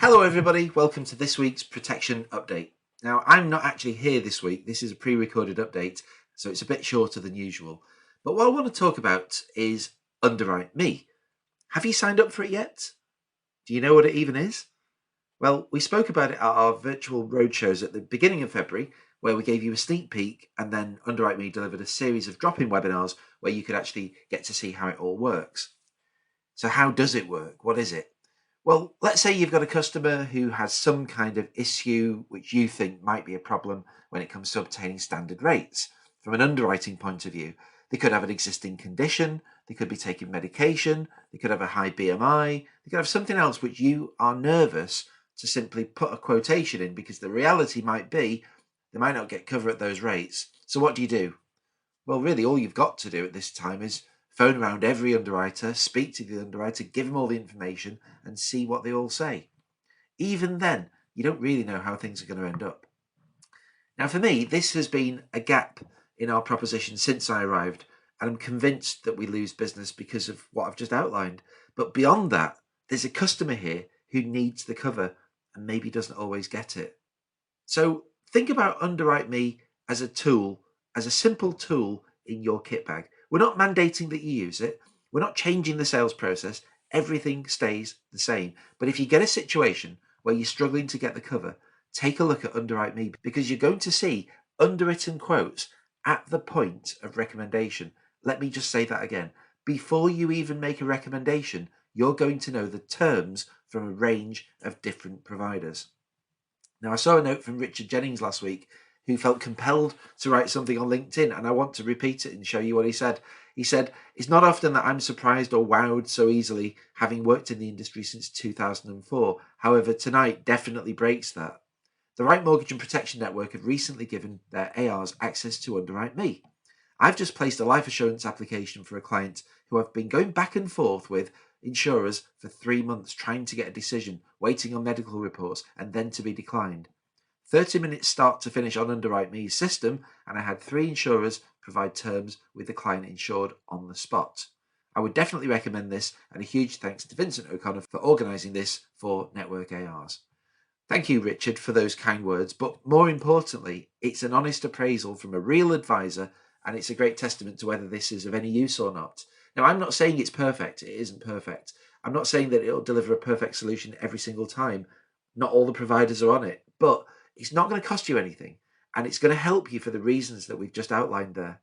Hello everybody, welcome to this week's protection update. Now I'm not actually here this week, this is a pre-recorded update, so it's a bit shorter than usual. But what I want to talk about is UnderwriteMe. Have you signed up for it yet? Do you know what it even is? Well, we spoke about it at our virtual roadshows at the beginning of February, where we gave you a sneak peek, and then UnderwriteMe delivered a series of drop-in webinars where you could actually get to see how it all works. So how does it work? What is it? Well, let's say you've got a customer who has some kind of issue which you think might be a problem when it comes to obtaining standard rates. From an underwriting point of view, they could have an existing condition, they could be taking medication, they could have a high BMI, they could have something else which you are nervous to simply put a quotation in because the reality might be they might not get cover at those rates. So what do? Well, really, all you've got to do at this time is phone around every underwriter, speak to the underwriter, give them all the information and see what they all say. Even then, you don't really know how things are going to end up. Now, for me, this has been a gap in our proposition since I arrived, and I'm convinced that we lose business because of what I've just outlined. But beyond that, there's a customer here who needs the cover and maybe doesn't always get it. So think about UnderwriteMe as a tool, as a simple tool in your kit bag. We're not mandating that you use it. We're not changing the sales process. Everything stays the same. But if you get a situation where you're struggling to get the cover, take a look at UnderwriteMe because you're going to see underwritten quotes at the point of recommendation. Let me just say that again. Before you even make a recommendation, you're going to know the terms from a range of different providers. Now, I saw a note from Richard Jennings last week who felt compelled to write something on LinkedIn, and I want to repeat it and show you what he said. He said, "It's not often that I'm surprised or wowed so easily, having worked in the industry since 2004. However, tonight definitely breaks that. The Right Mortgage and Protection Network have recently given their ARs access to UnderwriteMe. I've just placed a life assurance application for a client who I've been going back and forth with insurers for 3 months trying to get a decision, waiting on medical reports, and then to be declined. 30 minutes start to finish on UnderwriteMe's system, and I had 3 insurers provide terms with the client insured on the spot. I would definitely recommend this, and a huge thanks to Vincent O'Connor for organising this for Network ARs." Thank you, Richard, for those kind words, but more importantly, it's an honest appraisal from a real advisor, and it's a great testament to whether this is of any use or not. Now, I'm not saying it's perfect. It isn't perfect. I'm not saying that it'll deliver a perfect solution every single time. Not all the providers are on it, but it's not going to cost you anything, and it's going to help you for the reasons that we've just outlined there.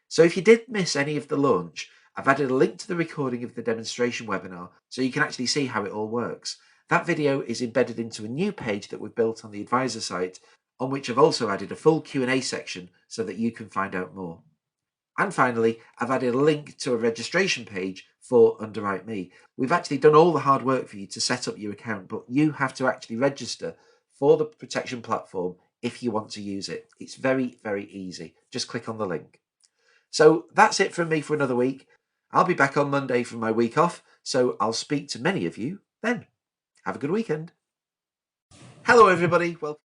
So if you did miss any of the launch, I've added a link to the recording of the demonstration webinar so you can actually see how it all works. That video is embedded into a new page that we've built on the advisor site, on which I've also added a full Q&A section so that you can find out more. And finally, I've added a link to a registration page for UnderwriteMe. We've actually done all the hard work for you to set up your account, but you have to actually register for the protection platform if you want to use it. It's very, very easy. Just click on the link. So that's it from me for another week. I'll be back on Monday from my week off, so I'll speak to many of you then. Have a good weekend. Hello, everybody. Welcome.